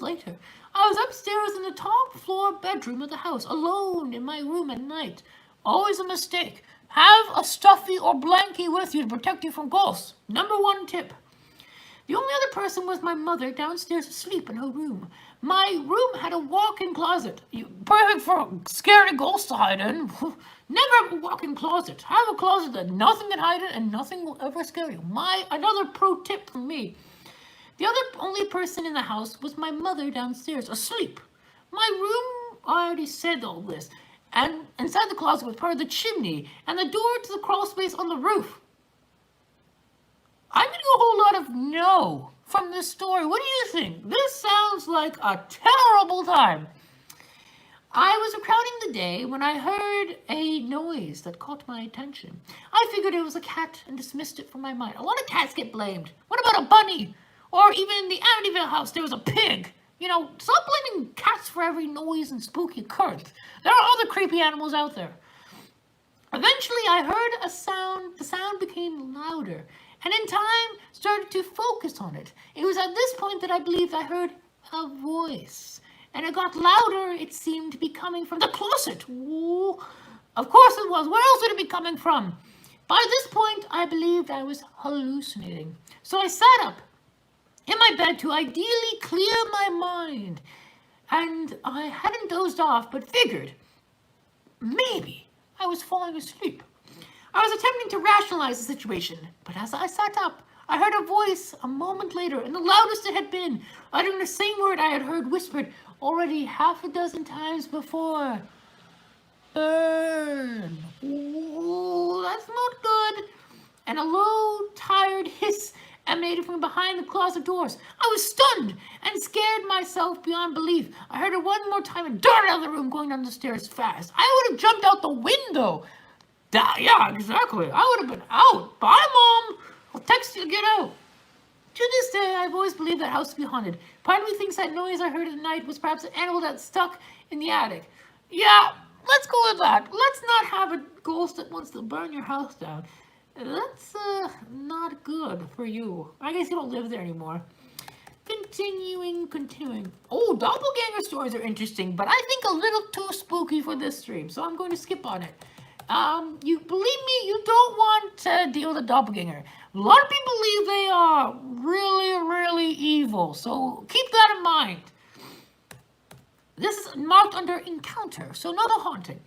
hours later. I was upstairs in the top floor bedroom of the house, alone in my room at night. Always a mistake. Have a stuffy or blankie with you to protect you from ghosts. Number one tip. The only other person was my mother downstairs asleep in her room. My room had a walk-in closet. Perfect for a scary ghost to hide in. Never have a walk-in closet. Have a closet that nothing can hide in and nothing will ever scare you. Another pro tip from me. The only person in the house was my mother downstairs, asleep. My room, I already said all this. And inside the closet was part of the chimney and the door to the crawl space on the roof. I'm getting a whole lot of no from this story. What do you think? This sounds like a terrible time. I was recounting the day when I heard a noise that caught my attention. I figured it was a cat and dismissed it from my mind. A lot of cats get blamed. What about a bunny? Or even in the Amityville house, there was a pig. Stop blaming cats for every noise and spooky occurrence. There are other creepy animals out there. Eventually, I heard a sound. The sound became louder. And in time, started to focus on it. It was at this point that I believed I heard a voice. And it got louder. It seemed to be coming from the closet. Ooh. Of course it was. Where else would it be coming from? By this point, I believed I was hallucinating. So I sat up in my bed to ideally clear my mind. And I hadn't dozed off, but figured maybe I was falling asleep. I was attempting to rationalize the situation, but as I sat up, I heard a voice a moment later, and the loudest it had been, uttering the same word I had heard whispered already half a dozen times before. Burn. Ooh, that's not good. And a low, tired hiss emanated from behind the closet doors. I was stunned and scared myself beyond belief. I heard it one more time and darted out of the room, going down the stairs fast. I would have jumped out the window. Yeah, exactly. I would have been out. Bye, Mom. I'll text you to get out. To this day, I've always believed that house to be haunted. Part of me thinks that noise I heard at night was perhaps an animal that stuck in the attic. Yeah, let's go with that. Let's not have a ghost that wants to burn your house down. That's not good for you. I guess you don't live there anymore. Continuing. Oh, doppelganger stories are interesting, but I think a little too spooky for this stream, so I'm going to skip on it. You believe me, you don't want to deal with a doppelganger. A lot of people believe they are really, really evil, so keep that in mind. This is marked under encounter, so not a haunting.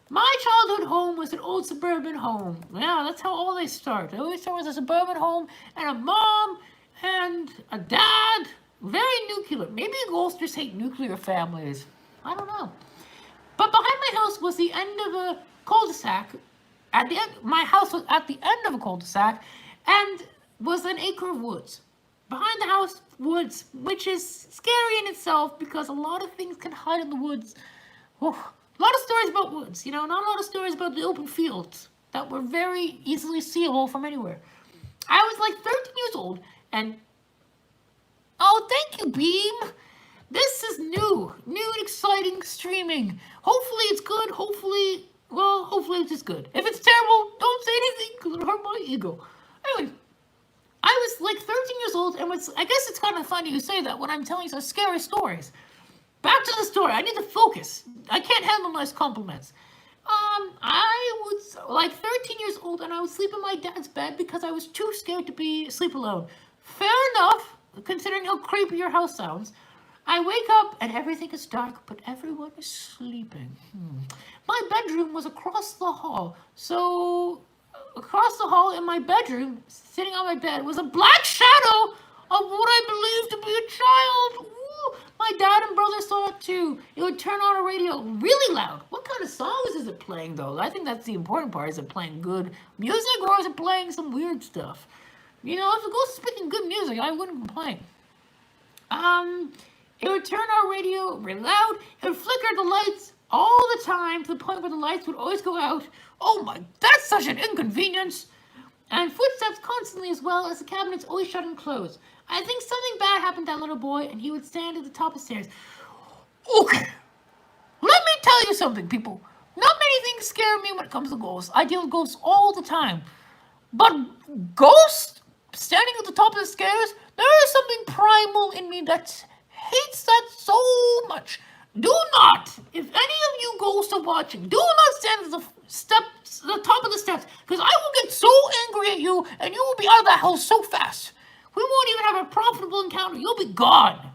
My childhood home was an old suburban home. Yeah, that's how all they start. They always start with a suburban home and a mom and a dad. Very nuclear. Maybe ghosts just hate nuclear families. I don't know. But behind my house was the end of a cul-de-sac. My house was at the end of a cul-de-sac and was an acre of woods. Behind the house, woods, which is scary in itself because a lot of things can hide in the woods. Whew. A lot of stories about woods, not a lot of stories about the open fields that were very easily seeable from anywhere. I was like 13 years old and... Oh, thank you, Beam. This is new and exciting streaming. Hopefully it's good, hopefully it's just good. If it's terrible, don't say anything because it'll hurt my ego. Anyway, I was like 13 years old and I guess it's kind of funny you say that when I'm telling some scary stories. Back to the story. I need to focus. I can't handle nice compliments. I was like 13 years old and I would sleep in my dad's bed because I was too scared to sleep alone. Fair enough, considering how creepy your house sounds. I wake up and everything is dark, but everyone is sleeping. My bedroom was across the hall. So, across the hall in my bedroom, sitting on my bed, was a black shadow of what I believed to be a child. Ooh, my dad and brother saw it too. It would turn on a radio really loud. What kind of songs is it playing though? I think that's the important part. Is it playing good music or is it playing some weird stuff? If it goes speaking good music, I wouldn't complain. It would turn our radio really loud. It would flicker the lights all the time to the point where the lights would always go out. Oh my, that's such an inconvenience. And footsteps constantly as well as the cabinets always shut and close. I think something bad happened to that little boy and he would stand at the top of the stairs. Okay, let me tell you something, people. Not many things scare me when it comes to ghosts. I deal with ghosts all the time. But ghosts standing at the top of the stairs, there is something primal in me that's hates that so much. Do not, if any of you goes to watching, do not stand at the top of the steps, because I will get so angry at you, and you will be out of the house so fast. We won't even have a profitable encounter. You'll be gone.